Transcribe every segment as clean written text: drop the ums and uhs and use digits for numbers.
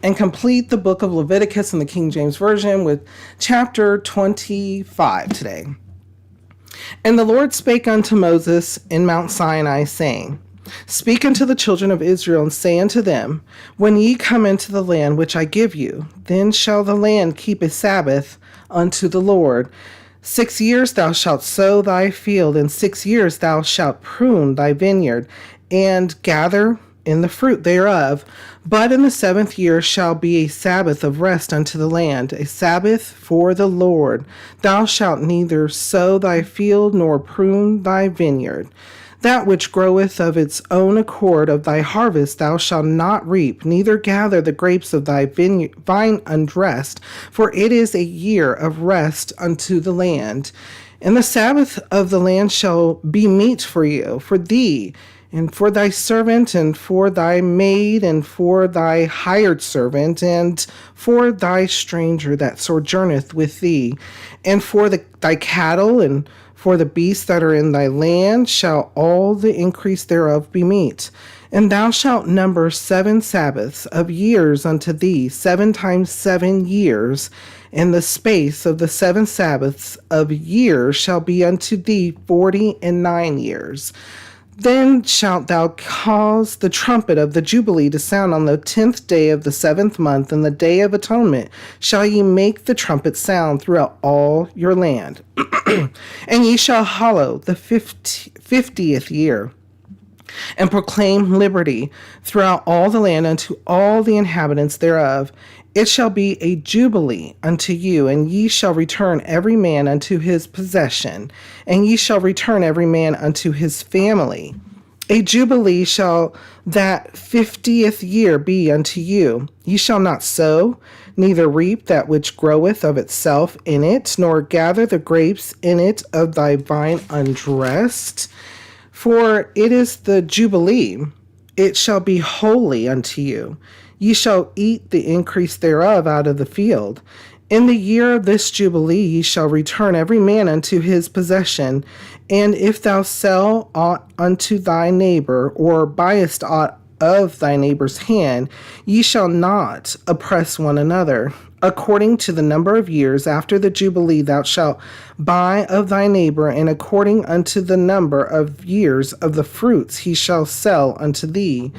and complete the book of Leviticus in the King James Version with chapter 25 today. And the Lord spake unto Moses in Mount Sinai, saying, Speak unto the children of Israel, and say unto them, When ye come into the land which I give you, then shall the land keep a Sabbath unto the Lord. 6 years thou shalt sow thy field, and 6 years thou shalt prune thy vineyard, and gather in the fruit thereof. But in the 7th year shall be a Sabbath of rest unto the land, a Sabbath for the Lord. Thou shalt neither sow thy field nor prune thy vineyard. That which groweth of its own accord of thy harvest thou shalt not reap, neither gather the grapes of thy vine undressed, for it is a year of rest unto the land. And the Sabbath of the land shall be meat for you, for thee, and for thy servant, and for thy maid, and for thy hired servant, and for thy stranger that sojourneth with thee, and for thy cattle, and for the beasts that are in thy land shall all the increase thereof be meat. And thou shalt number 7 Sabbaths of years unto thee, 7 times 7 years, and the space of the 7 Sabbaths of years shall be unto thee 49 years. Then shalt thou cause the trumpet of the Jubilee to sound on the 10th day of the 7th month, and the day of atonement shall ye make the trumpet sound throughout all your land. And ye shall hallow the 50th year, and proclaim liberty throughout all the land unto all the inhabitants thereof. It shall be a jubilee unto you, and ye shall return every man unto his possession, and ye shall return every man unto his family. A jubilee shall that 50th year be unto you. Ye shall not sow, neither reap that which groweth of itself in it, nor gather the grapes in it of thy vine undressed. For it is the jubilee, it shall be holy unto you. Ye shall eat the increase thereof out of the field. In the year of this jubilee ye shall return every man unto his possession. And if thou sell aught unto thy neighbor, or buyest aught of thy neighbor's hand, ye shall not oppress one another. According to the number of years after the jubilee thou shalt buy of thy neighbor, and according unto the number of years of the fruits he shall sell unto thee.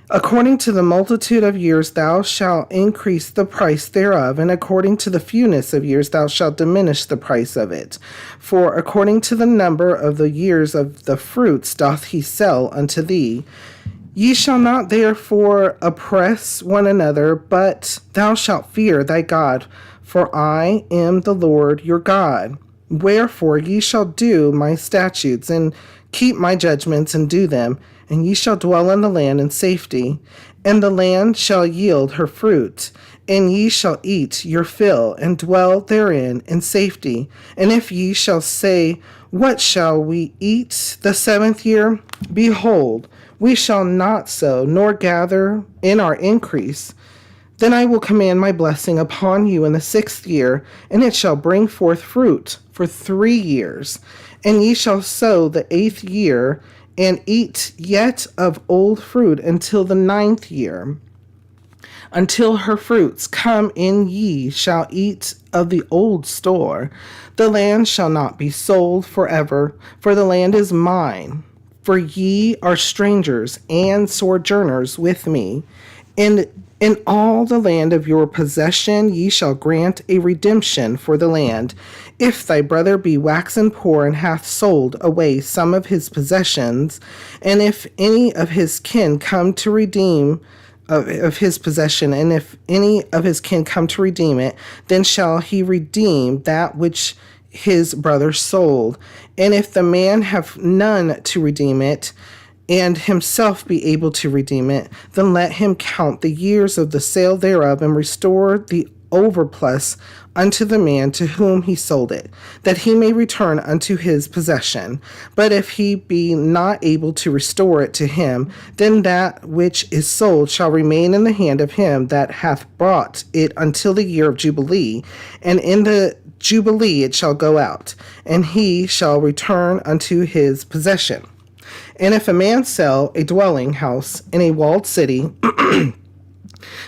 According to the multitude of years thou shalt increase the price thereof, and according to the fewness of years thou shalt diminish the price of it. For according to the number of the years of the fruits doth he sell unto thee. Ye shall not therefore oppress one another, but thou shalt fear thy God, for I am the Lord your God. Wherefore ye shall do my statutes, and keep my judgments, and do them, and ye shall dwell in the land in safety, and the land shall yield her fruit, and ye shall eat your fill, and dwell therein in safety. And if ye shall say, What shall we eat the 7th year? Behold, we shall not sow, nor gather in our increase. Then I will command my blessing upon you in the 6th year, and it shall bring forth fruit for 3 years. And ye shall sow the 8th year, and eat yet of old fruit until the 9th year. Until her fruits come in ye shall eat of the old store. The land shall not be sold forever, for the land is mine. For ye are strangers and sojourners with me. And in all the land of your possession ye shall grant a redemption for the land. If thy brother be waxen poor and hath sold away some of his possessions, and if any of his kin come to redeem of his possession, and if any of his kin come to redeem it, then shall he redeem that which his brother sold. And if the man have none to redeem it, and himself be able to redeem it, then let him count the years of the sale thereof, and restore the overplus unto the man to whom he sold it, that he may return unto his possession. But if he be not able to restore it to him, then that which is sold shall remain in the hand of him that hath bought it until the year of Jubilee, and in the Jubilee it shall go out, and he shall return unto his possession. And if a man sell a dwelling house in a walled city,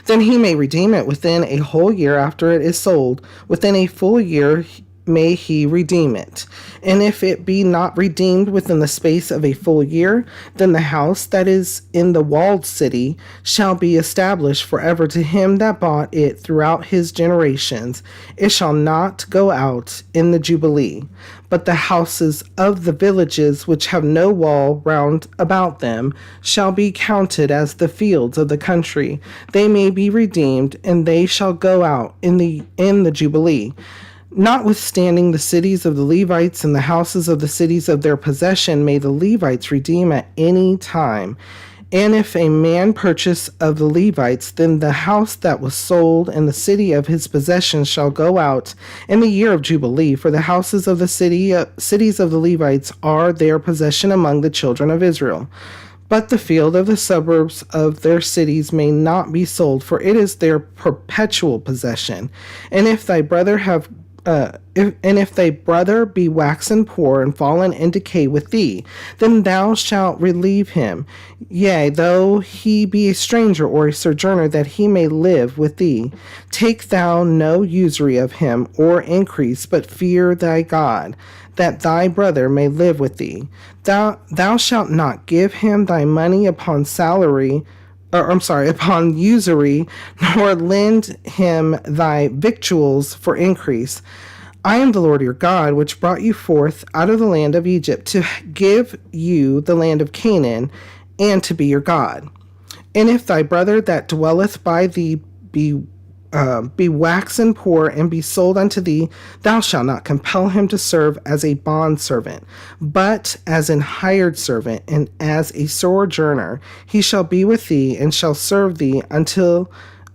Then he may redeem it within a whole year after it is sold. Within a full year may he redeem it. And if it be not redeemed within the space of a full year, then the house that is in the walled city shall be established forever to him that bought it throughout his generations. It shall not go out in the Jubilee. But the houses of the villages which have no wall round about them shall be counted as the fields of the country. They may be redeemed, and they shall go out in the Jubilee. Notwithstanding the cities of the Levites and the houses of the cities of their possession may the Levites redeem at any time. And if a man purchase of the Levites, then the house that was sold and the city of his possession shall go out in the year of Jubilee, for the houses of the cities of the Levites are their possession among the children of Israel. But the field of the suburbs of their cities may not be sold, for it is their perpetual possession. And if thy brother if thy brother be waxen poor and fallen in decay with thee, then thou shalt relieve him, yea, though he be a stranger or a sojourner, that he may live with thee. Take thou no usury of him or increase, but fear thy God, that thy brother may live with thee. Thou shalt not give him thy money upon upon usury, nor lend him thy victuals for increase. I am the Lord your God, which brought you forth out of the land of Egypt, to give you the land of Canaan, and to be your God. And if thy brother that dwelleth by thee be waxen poor and be sold unto thee, thou shalt not compel him to serve as a bondservant, but as an hired servant, and as a sojourner. He shall be with thee, and shall serve thee unto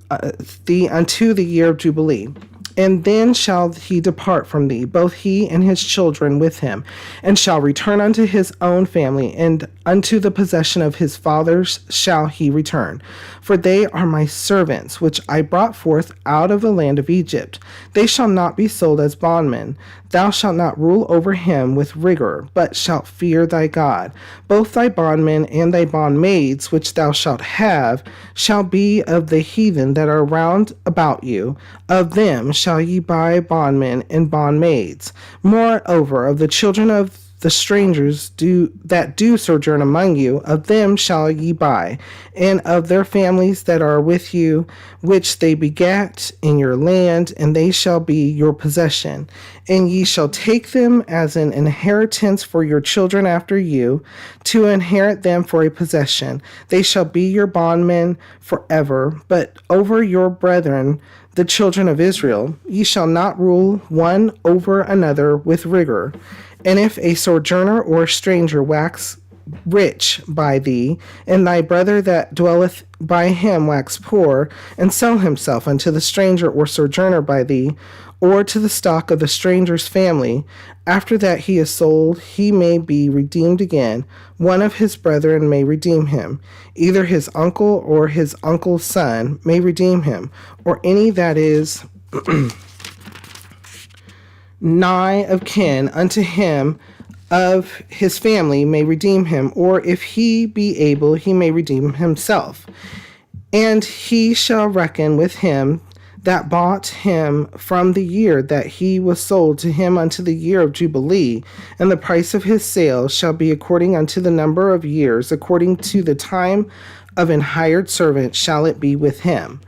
the year of Jubilee. And then shall he depart from thee, both he and his children with him, and shall return unto his own family, and unto the possession of his fathers shall he return. For they are my servants, which I brought forth out of the land of Egypt. They shall not be sold as bondmen. Thou shalt not rule over him with rigor, but shalt fear thy God. Both thy bondmen and thy bondmaids, which thou shalt have, shall be of the heathen that are round about you. Of them shall ye buy bondmen and bondmaids. Moreover, of the children of the strangers that do sojourn among you, of them shall ye buy, and of their families that are with you, which they begat in your land, and they shall be your possession. And ye shall take them as an inheritance for your children after you, to inherit them for a possession. They shall be your bondmen forever, but over your brethren, the children of Israel, ye shall not rule one over another with rigor. And if a sojourner or stranger wax rich by thee, and thy brother that dwelleth by him wax poor, and sell himself unto the stranger or sojourner by thee, or to the stock of the stranger's family, after that he is sold, he may be redeemed again. One of his brethren may redeem him. Either his uncle or his uncle's son may redeem him, or any that is nigh of kin unto him of his family may redeem him, or if he be able, he may redeem himself. And he shall reckon with him that bought him from the year that he was sold to him unto the year of Jubilee, and the price of his sale shall be according unto the number of years, according to the time of an hired servant shall it be with him.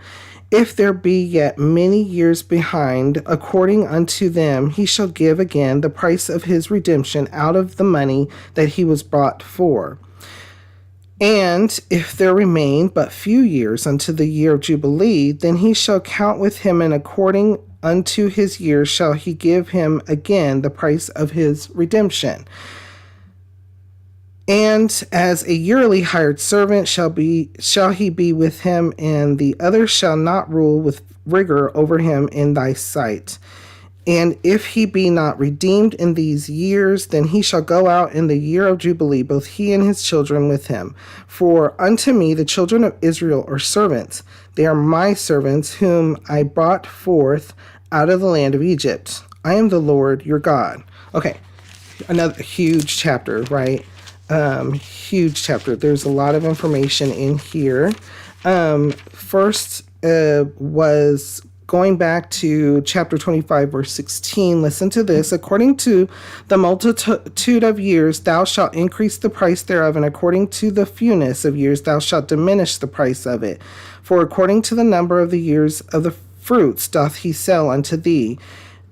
If there be yet many years behind, according unto them he shall give again the price of his redemption out of the money that he was bought for. And if there remain but few years unto the year of Jubilee, then he shall count with him, and according unto his years shall he give him again the price of his redemption. And as a yearly hired servant shall he be with him, and the other shall not rule with rigor over him in thy sight. And if he be not redeemed in these years, then he shall go out in the year of Jubilee, both he and his children with him. For unto me the children of Israel are servants. They are my servants, whom I brought forth out of the land of Egypt. I am the Lord your God. Okay, another huge chapter, right? Huge chapter. There's a lot of information in here. First, was going back to chapter 25, verse 16. Listen to this. According to the multitude of years, thou shalt increase the price thereof, and according to the fewness of years, thou shalt diminish the price of it. For according to the number of the years of the fruits doth he sell unto thee.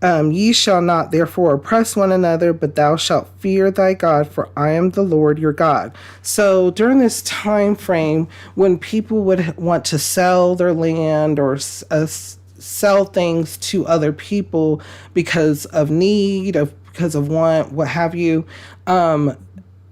Ye shall not therefore oppress one another, but thou shalt fear thy God, for I am the Lord your God. So during this time frame, when people would want to sell their land or sell things to other people because of need, because of want, what have you,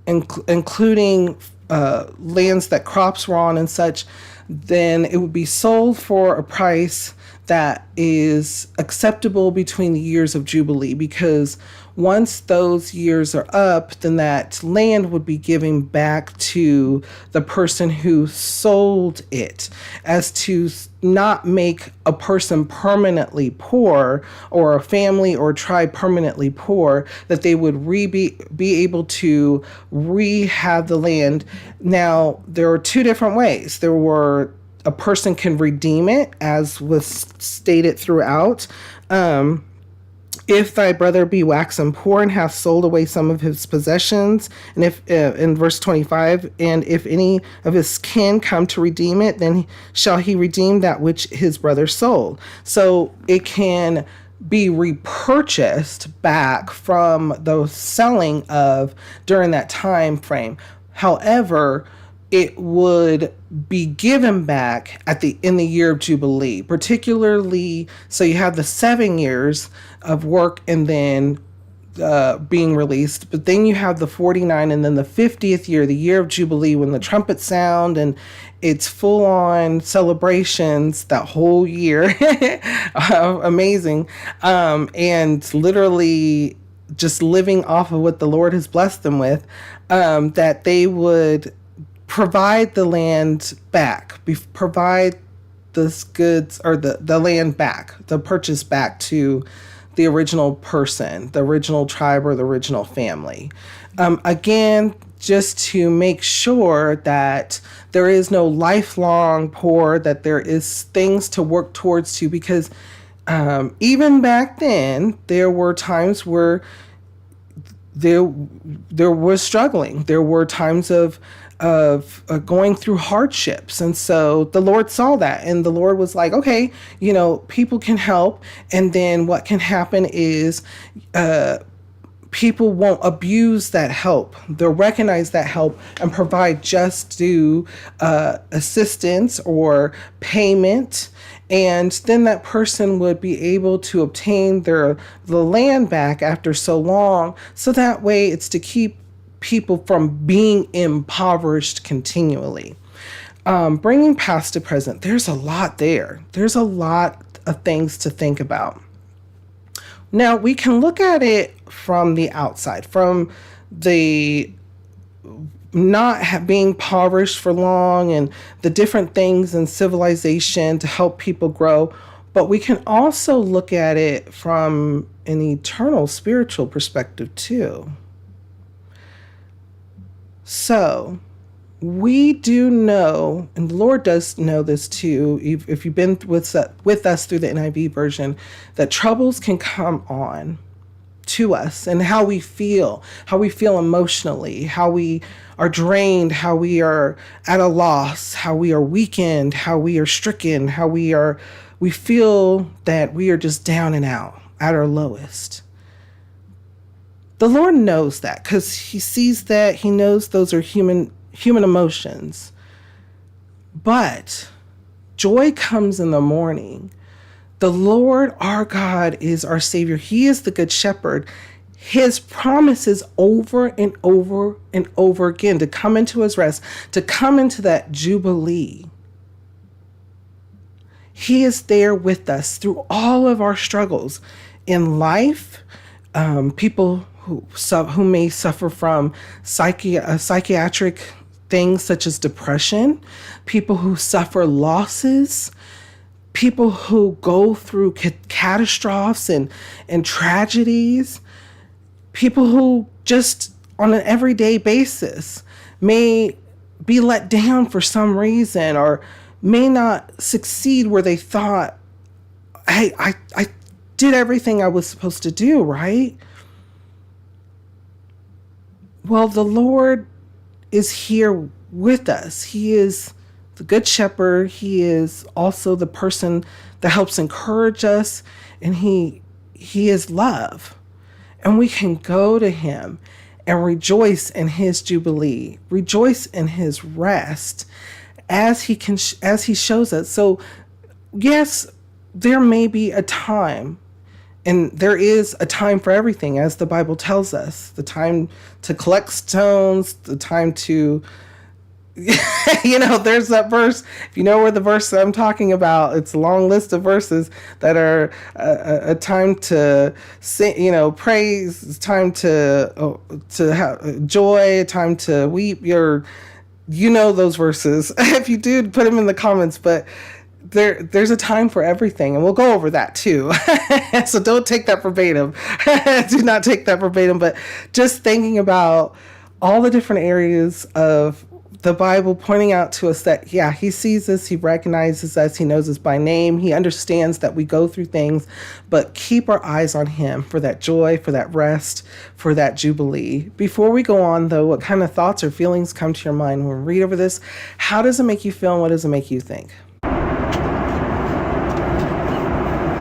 including lands that crops were on and such, then it would be sold for a price that is acceptable between the years of Jubilee, because once those years are up, then that land would be given back to the person who sold it, as to not make a person permanently poor, or a family or a tribe permanently poor, that they would be able to rehab the land. Now, there are two different ways. There were a person can redeem it, as was stated throughout. If thy brother be waxen poor and hath sold away some of his possessions, and if in verse 25, and if any of his kin come to redeem it, then shall he redeem that which his brother sold. So it can be repurchased back from the selling of during that time frame. However, it would be given back in the year of Jubilee, particularly. So you have the 7 years of work and then being released, but then you have the 49, and then the 50th year, the year of Jubilee, when the trumpets sound and it's full on celebrations that whole year. Amazing. And literally just living off of what the Lord has blessed them with, that they would provide the land back, provide the goods, or the land back, the purchase back to the original person, the original tribe, or the original family. Again, just to make sure that there is no lifelong poor, that there is things to work towards to, because even back then, there were times where there was struggling. There were times of going through hardships. And so the Lord saw that, and the Lord was like, okay, people can help. And then what can happen is people won't abuse that help. They'll recognize that help and provide just due assistance or payment. And then that person would be able to obtain the land back after so long. So that way it's to keep people from being impoverished continually. Bringing past to present, there's a lot there. There's a lot of things to think about. Now, we can look at it from the outside, from the not being impoverished for long and the different things in civilization to help people grow. But we can also look at it from an eternal spiritual perspective too. So we do know, and the Lord does know this too, if you've been with us through the NIV version, that troubles can come on to us, and how we feel emotionally, how we are drained, how we are at a loss, how we are weakened, how we are stricken, how we feel that we are just down and out at our lowest. The Lord knows that, because he sees that. He knows those are human emotions. But joy comes in the morning. The Lord our God is our Savior. He is the Good Shepherd. His promises over and over and over again to come into his rest, to come into that Jubilee. He is there with us through all of our struggles in life. People who may suffer from psychiatric things such as depression, people who suffer losses, people who go through catastrophes and tragedies, people who just on an everyday basis may be let down for some reason, or may not succeed where they thought, hey, I did everything I was supposed to do, right? Well, the Lord is here with us. He is the good shepherd. He is also the person that helps encourage us, and he is love. And we can go to him and rejoice in his jubilee, rejoice in his rest as he shows us. So yes, there may be a time, and there is a time for everything, as the Bible tells us. The time to collect stones, the time to, there's that verse. If you know where the verse I'm talking about, it's a long list of verses that are a time to sing, praise, it's time to have joy, a time to weep. Those verses. If you do, put them in the comments, but there's a time for everything, and we'll go over that too. So don't take that verbatim. Do not take that verbatim, but just thinking about all the different areas of the Bible pointing out to us that, yeah, he sees us, he recognizes us, he knows us by name, he understands that we go through things, but keep our eyes on him for that joy, for that rest, for that jubilee. Before we go on, though, what kind of thoughts or feelings come to your mind when we read over this? How does it make you feel, and what does it make you think?